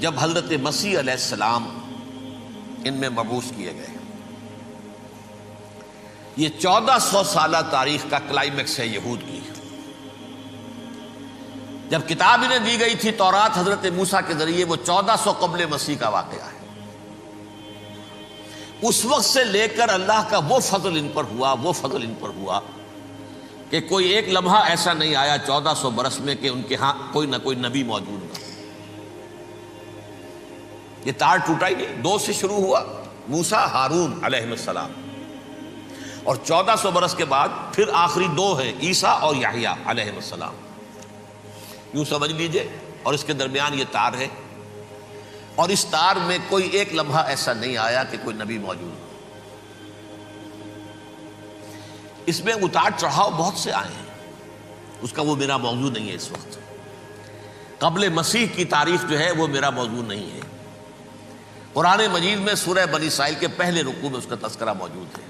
جب حضرت مسیح علیہ السلام ان میں مبعوث کیے گئے. یہ 1400 سالہ تاریخ کا کلائمیکس ہے یہود کی. جب کتاب انہیں دی گئی تھی تورات حضرت موسیٰ کے ذریعے، وہ 1400 قبل مسیح کا واقعہ ہے. اس وقت سے لے کر اللہ کا وہ فضل ان پر ہوا کہ کوئی ایک لمحہ ایسا نہیں آیا 1400 برس میں کہ ان کے ہاں کوئی نہ کوئی نبی موجود نہ. یہ تار ٹوٹا ہی نہیں. 2 سے شروع ہوا، موسیٰ ہارون علیہ السلام، اور 1400 برس کے بعد پھر آخری 2 ہیں، عیسیٰ اور یحییٰ علیہ السلام. یوں سمجھ لیجئے. اور اس کے درمیان یہ تار ہے، اور اس تار میں کوئی ایک لمحہ ایسا نہیں آیا کہ کوئی نبی موجود ہو. اس میں اتار چڑھاؤ بہت سے آئے ہیں، اس کا وہ میرا موضوع نہیں ہے. اس وقت قبل مسیح کی تاریخ جو ہے وہ میرا موضوع نہیں ہے. قرآن مجید میں سورہ بنی اسرائیل کے پہلے رکوع میں اس کا تذکرہ موجود ہے.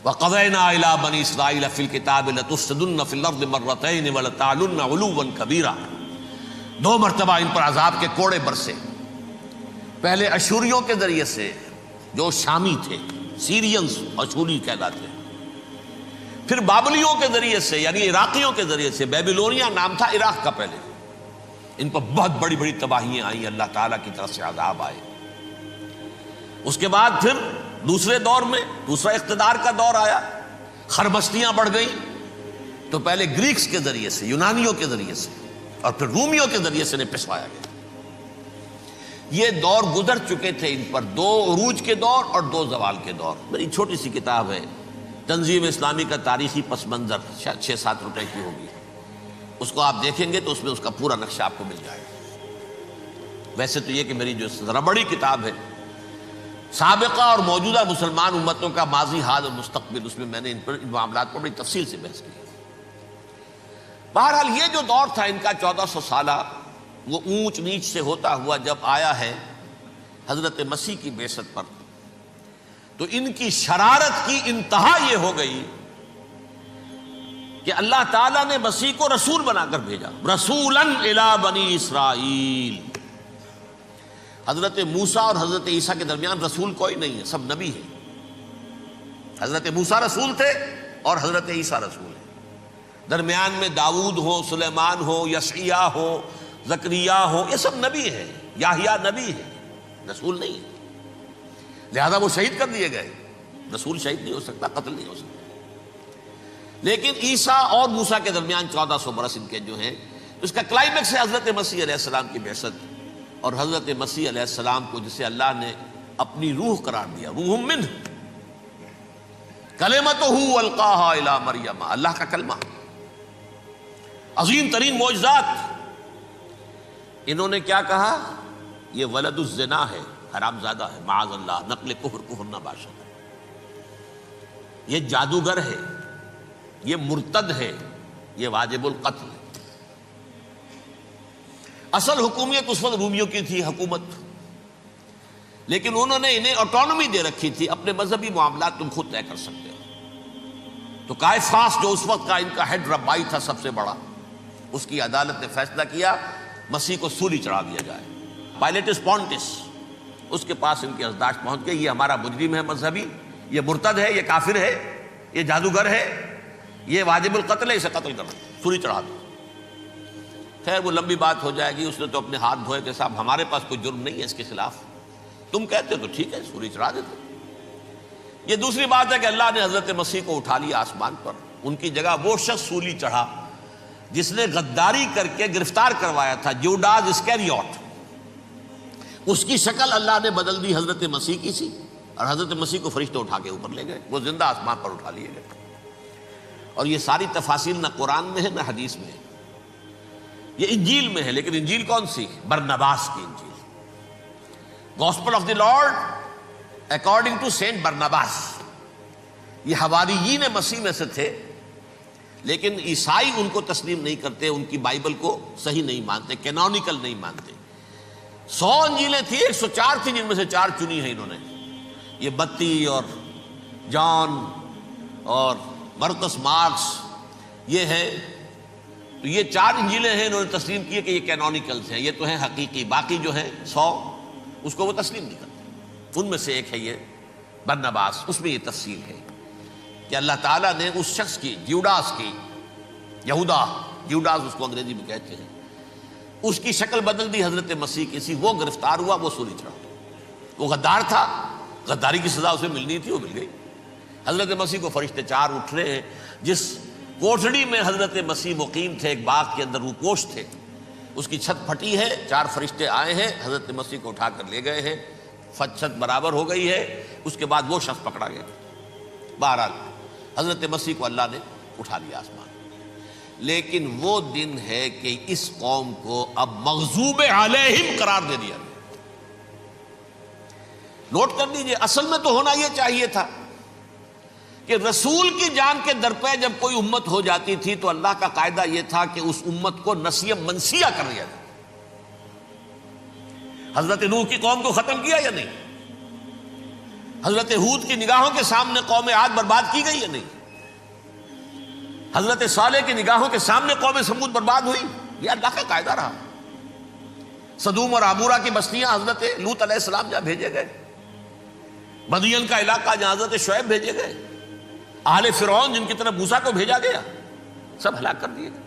وَقَضَيْنَا إِلَىٰ بَنِي إِسْرَائِيلَ فِي الْكِتَابِ لَتُفْسِدُنَّ فِي الْأَرْضِ مَرَّتَيْنِ وَلَتَعْلُنَّ عُلُوًّا كَبِيرًا. 2 مرتبہ ان پر عذاب کے کوڑے برسے. پہلے اشوریوں کے ذریعے سے جو شامی تھے، سیرینز اشوری کہلاتے ہیں. پھر بابلیوں کے ذریعے سے یعنی عراقیوں کے ذریعے سے، بیبیلونیا نام تھا عراق کا پہلے. ان پر بہت بڑی بڑی تباہیاں آئیں، اللہ تعالیٰ کی طرف سے عذاب آئے. اس کے بعد پھر دوسرے دور میں دوسرا اقتدار کا دور آیا، خربستیاں بڑھ گئیں. تو پہلے گریکس کے ذریعے سے، یونانیوں کے ذریعے سے، اور پھر رومیوں کے ذریعے سے انہیں پسوایا گیا. یہ دور گزر چکے تھے ان پر، 2 عروج کے دور اور 2 زوال کے دور. میری چھوٹی سی کتاب ہے تنظیم اسلامی کا تاریخی پس منظر، شاید 6-7 روپے کی ہوگی. اس کو آپ دیکھیں گے تو اس میں اس کا پورا نقشہ آپ کو مل جائے گا. ویسے تو یہ کہ میری جو ذرا بڑی کتاب ہے سابقہ اور موجودہ مسلمان امتوں کا ماضی، حال اور مستقبل، اس میں میں نے ان معاملات پر بڑی تفصیل سے بحث کی. بہرحال یہ جو دور تھا ان کا 1400 سالہ، وہ اونچ نیچ سے ہوتا ہوا جب آیا ہے حضرت مسیح کی بعثت پر، تو ان کی شرارت کی انتہا یہ ہو گئی کہ اللہ تعالیٰ نے مسیح کو رسول بنا کر بھیجا. رسولاً الی بنی اسرائیل. حضرت موسیٰ اور حضرت عیسیٰ کے درمیان رسول کوئی نہیں ہے، سب نبی ہیں. حضرت موسیٰ رسول تھے اور حضرت عیسیٰ رسول ہیں. درمیان میں داؤد ہو، سلیمان ہو، یشعیاء ہو، زکریا ہو، یہ سب نبی ہیں. یحییٰ نبی ہے، رسول نہیں ہے. لہذا وہ شہید کر دیے گئے. رسول شہید نہیں ہو سکتا، قتل نہیں ہو سکتا. لیکن عیسیٰ اور موسیٰ کے درمیان 1400 برس ان کے جو ہیں، اس کا کلائمیکس ہے حضرت مسیح علیہ السلام کی بعثت. اور حضرت مسیح علیہ السلام کو جسے اللہ نے اپنی روح قرار دیا، روح منہ، کلمتہ القاہا الی مریم، اللہ کا کلمہ. عظیم ترین معجزات. انہوں نے کیا کہا؟ یہ ولد الزنا ہے، حرام زادہ ہے، معاذ اللہ، نقل کفر نہ باشد. یہ جادوگر ہے، یہ مرتد ہے، یہ واجب القتل ہے. اصل حکومت اس وقت رومیوں کی تھی حکومت، لیکن انہوں نے انہیں آٹونومی دے رکھی تھی، اپنے مذہبی معاملات تم خود طے کر سکتے ہو. تو قائفاس جو اس وقت کا ان کا ہیڈ ربائی تھا سب سے بڑا، اس کی عدالت نے فیصلہ کیا مسیح کو سولی چڑھا دیا جائے. پائلیٹس پونٹس، اس کے پاس ان کی یادداشت پہنچ گئی، یہ ہمارا مجرم ہے مذہبی، یہ مرتد ہے، یہ کافر ہے، یہ جادوگر ہے، یہ واجب القتل ہے، اسے قتل کرو، سولی چڑھا دو. خیر وہ لمبی بات ہو جائے گی. اس نے تو اپنے ہاتھ دھوئے کہ صاحب ہمارے پاس کوئی جرم نہیں ہے اس کے خلاف، تم کہتے ہو تو ٹھیک ہے، سولی چڑھا دیتے. یہ دوسری بات ہے کہ اللہ نے حضرت مسیح کو اٹھا لیا آسمان پر. ان کی جگہ وہ شخص سولی چڑھا جس نے غداری کر کے گرفتار کروایا تھا، جوڈاس اسکیریوٹ. اس کی شکل اللہ نے بدل دی حضرت مسیح کی سی، اور حضرت مسیح کو فرشتے اٹھا کے اوپر لے گئے، وہ زندہ آسمان پر اٹھا لیے گئے. اور یہ ساری تفاصیل نہ قرآن میں ہے نہ حدیث میں ہے، یہ انجیل میں ہے. لیکن انجیل کون سی؟ برنباس کی انجیل، gospel of the Lord according to Saint Barnabas. یہ حواریین مسیح میں سے تھے، لیکن عیسائی ان کو تسلیم نہیں کرتے، ان کی بائبل کو صحیح نہیں مانتے، کینونیکل نہیں مانتے. 100 انجیلیں تھیں، 104 تھیں، جن میں سے 4 چنی ہیں انہوں نے. یہ بتی اور جان اور مرکس مارکس، یہ ہے تو یہ 4 انجیلیں ہیں، انہوں نے تسلیم کی ہے کہ یہ کینونیکلز ہیں، یہ تو ہیں حقیقی، باقی جو ہیں 100 اس کو وہ تسلیم نہیں کرتے۔ ان میں سے ایک ہے یہ برنباس، اس میں یہ تفصیل ہے کہ اللہ تعالیٰ نے اس شخص کی، جیوڈاس کی، یہودا جیوڈاس اس کو انگریزی میں کہتے ہیں، اس کی شکل بدل دی حضرت مسیح کی سی، وہ گرفتار ہوا، وہ سولی چڑھا، وہ غدار تھا، غداری کی سزا اسے ملنی تھی، وہ مل گئی۔ حضرت مسیح کو فرشتے 4 اٹھ رہے ہیں، جس کوٹھڑی میں حضرت مسیح مقیم تھے، ایک باغ کے اندر روپوش تھے، اس کی چھت پھٹی ہے، 4 فرشتے آئے ہیں، حضرت مسیح کو اٹھا کر لے گئے ہیں، چھت برابر ہو گئی ہے، اس کے بعد وہ شخص پکڑا گیا۔ بہرحال حضرت مسیح کو اللہ نے اٹھا لیا آسمان۔ لیکن وہ دن ہے کہ اس قوم کو اب مغضوب علیہم قرار دے دیا گیا۔ نوٹ کر لیجئے، اصل میں تو ہونا یہ چاہیے تھا کہ رسول کی جان کے در پہ جب کوئی امت ہو جاتی تھی تو اللہ کا قاعدہ یہ تھا کہ اس امت کو نسیہ منسیہ کر دیا جائے۔ حضرت نوح کی قوم کو ختم کیا یا نہیں؟ حضرت ہود کی نگاہوں کے سامنے قوم عاد برباد کی گئی یا نہیں؟ حضرت صالح کی نگاہوں کے سامنے قوم سمود برباد ہوئی؟ یہ اللہ کا قاعدہ رہا۔ سدوم اور عمورہ کی بستیاں حضرت لوط علیہ السلام جہاں بھیجے گئے، مدین کا علاقہ جہاں حضرت شعیب بھیجے گئے، اہل فرعون جن کی طرف موسیٰ کو بھیجا گیا، سب ہلاک کر دیے گئے۔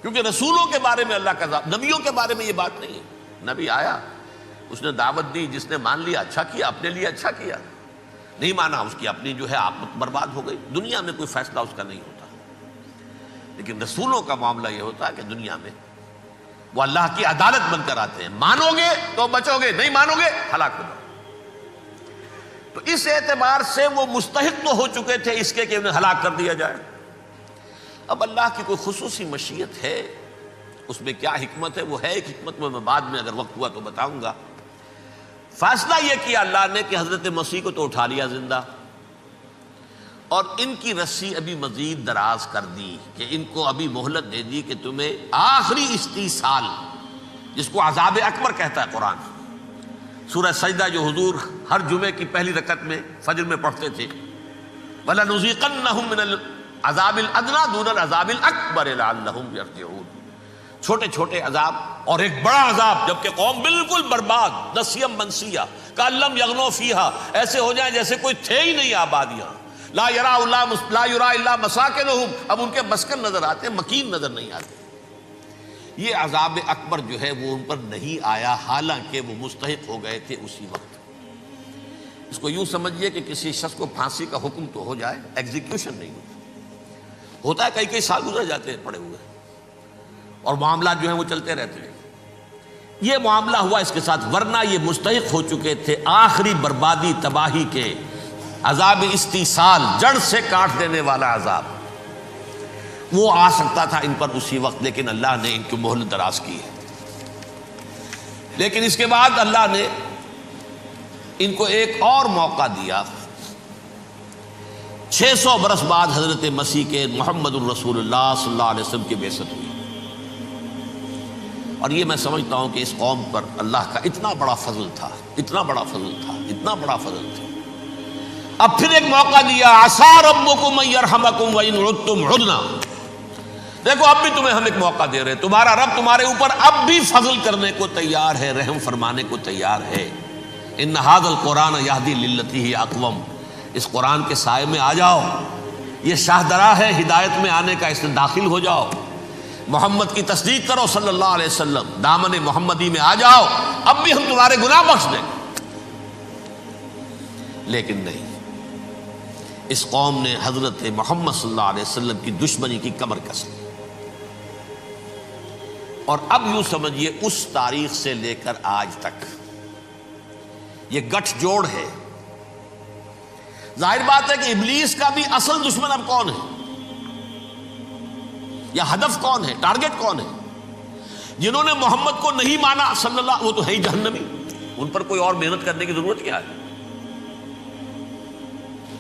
کیونکہ رسولوں کے بارے میں اللہ کا نبیوں کے بارے میں یہ بات نہیں ہے۔ نبی آیا، اس نے دعوت دی، جس نے مان لیا اچھا کیا، اپنے لیے اچھا کیا، نہیں مانا اس کی اپنی جو ہے عاقبت برباد ہو گئی۔ دنیا میں کوئی فیصلہ اس کا نہیں ہوتا، لیکن رسولوں کا معاملہ یہ ہوتا ہے کہ دنیا میں وہ اللہ کی عدالت بن کر آتے ہیں، مانو گے تو بچو گے، نہیں مانو گے ہلاک ہو جاؤ۔ تو اس اعتبار سے وہ مستحق تو ہو چکے تھے اس کے کہ انہیں ہلاک کر دیا جائے۔ اب اللہ کی کوئی خصوصی مشیت ہے، اس میں کیا حکمت ہے، وہ ہے ایک حکمت، میں بعد میں اگر وقت ہوا تو بتاؤں گا۔ فیصلہ یہ کیا اللہ نے کہ حضرت مسیح کو تو اٹھا لیا زندہ، اور ان کی رسی ابھی مزید دراز کر دی کہ ان کو ابھی مہلت دے دی کہ تمہیں آخری استیصال، جس کو عذاب اکبر کہتا ہے قرآن، سورہ سجدہ جو حضور ہر جمعے کی پہلی رکعت میں فجر میں پڑھتے تھے، وَلَنُذِيقَنَّهُم مِّنَ الْعَذَابِ الْأَدْنَىٰ دُونَ الْعَذَابِ الْأَكْبَرِ لَعَلَّهُمْ يَرْجِعُونَ۔ چھوٹے چھوٹے عذاب اور ایک بڑا عذاب، جبکہ قوم بالکل برباد، نسیم منسیہ، کأن لم یغنوا فیہا، ایسے ہو جائیں جیسے کوئی تھے ہی نہیں آبادیاں، لا یرا الا مساکنہم، اب ان کے مسکن نظر آتے ہیں، مکین نظر نہیں آتے۔ یہ عذاب اکبر جو ہے وہ ان پر نہیں آیا، حالانکہ وہ مستحق ہو گئے تھے اسی وقت۔ اس کو یوں سمجھیے کہ کسی شخص کو پھانسی کا حکم تو ہو جائے، ایگزیکیوشن نہیں ہوتا ہے، کئی سال گزر جاتے ہیں پڑے ہوئے، اور معاملات جو ہیں وہ چلتے رہتے ہیں۔ یہ معاملہ ہوا اس کے ساتھ، ورنہ یہ مستحق ہو چکے تھے آخری بربادی تباہی کے، عذاب استیصال، جڑ سے کاٹ دینے والا عذاب، وہ آ سکتا تھا ان پر اسی وقت، لیکن اللہ نے ان کی مہلت دراز کی ہے۔ لیکن اس کے بعد اللہ نے ان کو ایک اور موقع دیا۔ 600 برس بعد حضرت مسیح کے محمد الرسول اللہ صلی اللہ علیہ وسلم کی بعثت ہوئی، اور یہ میں سمجھتا ہوں کہ اس قوم پر اللہ کا اتنا بڑا فضل تھا، اتنا بڑا فضل تھا، اتنا بڑا فضل تھا۔ اب پھر ایک موقع دیا، عسیٰ ربکم ان یرحمکم وان عدتم عدنا، دیکھو اب بھی تمہیں ہم ایک موقع دے رہے ہیں، تمہارا رب تمہارے اوپر اب بھی فضل کرنے کو تیار ہے، رحم فرمانے کو تیار ہے۔ ان ھذا القرآن یہدی للتی ہی اقوم، اس قرآن کے سائے میں آ جاؤ، یہ شاہدرا ہے ہدایت میں آنے کا، اس میں داخل ہو جاؤ، محمد کی تصدیق کرو صلی اللہ علیہ وسلم، دامن محمدی میں آ جاؤ، اب بھی ہم تمہارے گناہ بخش دیں۔ لیکن نہیں، اس قوم نے حضرت محمد صلی اللہ علیہ وسلم کی دشمنی کی کمر کس لی، اور اب یوں سمجھیے اس تاریخ سے لے کر آج تک یہ گٹھ جوڑ ہے۔ ظاہر بات ہے کہ ابلیس کا بھی اصل دشمن اب کون ہے، یا ہدف کون ہے، ٹارگٹ کون ہے؟ جنہوں نے محمد کو نہیں مانا صلی اللہ، وہ تو ہے ہی جہنمی، ان پر کوئی اور محنت کرنے کی ضرورت کیا ہے؟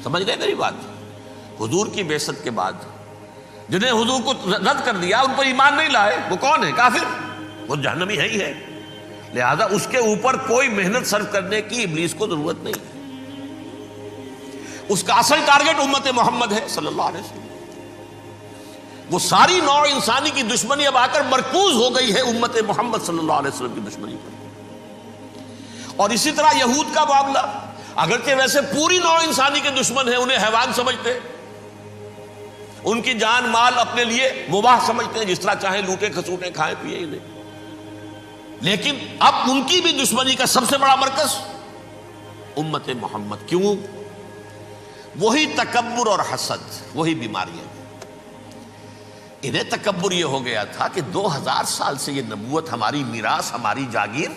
سمجھ گئے میری بات؟ حضور کی بعثت کے بعد جنہیں حضور کو رد کر دیا، ان پر ایمان نہیں لائے، وہ کون ہے؟ کافر، وہ جہنمی ہے ہی ہے، لہذا اس کے اوپر کوئی محنت صرف کرنے کی ابلیس کو ضرورت نہیں ہے۔ اس کا اصل ٹارگٹ امت محمد ہے صلی اللہ علیہ وسلم۔ وہ ساری نوع انسانی کی دشمنی اب آ کر مرکوز ہو گئی ہے امت محمد صلی اللہ علیہ وسلم کی دشمنی پر۔ اور اسی طرح یہود کا معاملہ، اگرچہ ویسے پوری نوع انسانی کے دشمن ہیں، انہیں حیوان سمجھتے ہیں، ان کی جان مال اپنے لیے مباح سمجھتے ہیں، جس طرح چاہیں لوٹے کھسوٹے کھائیں پیے انہیں، لیکن اب ان کی بھی دشمنی کا سب سے بڑا مرکز امت محمد۔ کیوں؟ وہی تکبر اور حسد، وہی بیماریاں۔ انہیں تکبر یہ ہو گیا تھا کہ 2000 سال سے یہ نبوت ہماری میراث، ہماری جاگیر،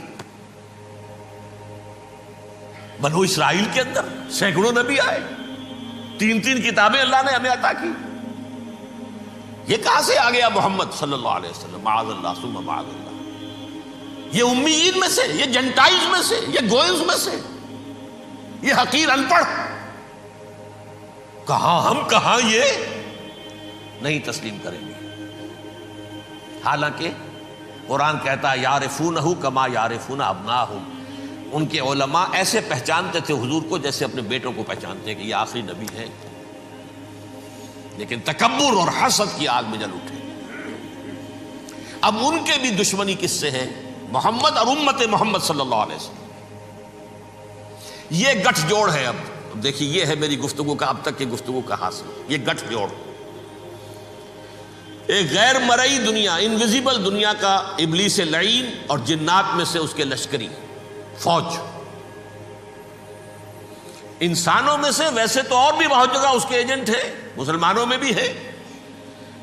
بنو اسرائیل کے اندر سینکڑوں نبی آئے، 3 کتابیں اللہ نے ہمیں عطا کی، یہ کہاں سے آ گیا محمد صلی اللہ علیہ وسلم؟ معاذ اللہ ثم معاذ اللہ۔ یہ امیین میں سے، یہ جنٹائلز میں سے، یہ گوئنز میں سے، یہ حقیر ان پڑھ، کہاں ہم کہاں یہ نہیں تسلیم کریں گے۔ حالانکہ قرآن کہتا ہے یعرفونہ کما یعرفون ابناہم، ان کے علماء ایسے پہچانتے تھے حضور کو جیسے اپنے بیٹوں کو پہچانتے ہیں کہ یہ آخری نبی ہے، لیکن تکبر اور حسد کی آگ میں جل اٹھے۔ اب ان کے بھی دشمنی کس سے ہے؟ محمد اور امت محمد صلی اللہ علیہ وسلم۔ یہ گٹھ جوڑ ہے۔ اب دیکھیے، یہ ہے میری گفتگو کا اب تک کی گفتگو کا حاصل، یہ گٹھ جوڑ، ایک غیر مرئی دنیا، انویزیبل دنیا کا ابلیس لعین اور جنات میں سے اس کے لشکری فوج۔ انسانوں میں سے ویسے تو اور بھی بہت جگہ اس کے ایجنٹ ہیں، مسلمانوں میں بھی ہے،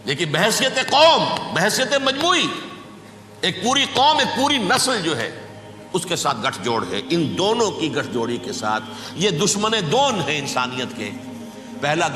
لیکن بحیثیت قوم، بحیثیت مجموعی، ایک پوری قوم، ایک پوری نسل جو ہے اس کے ساتھ گٹھ جوڑ ہے۔ ان دونوں کی گٹھ جوڑی کے ساتھ یہ دشمن دون ہیں انسانیت کے۔ پہلا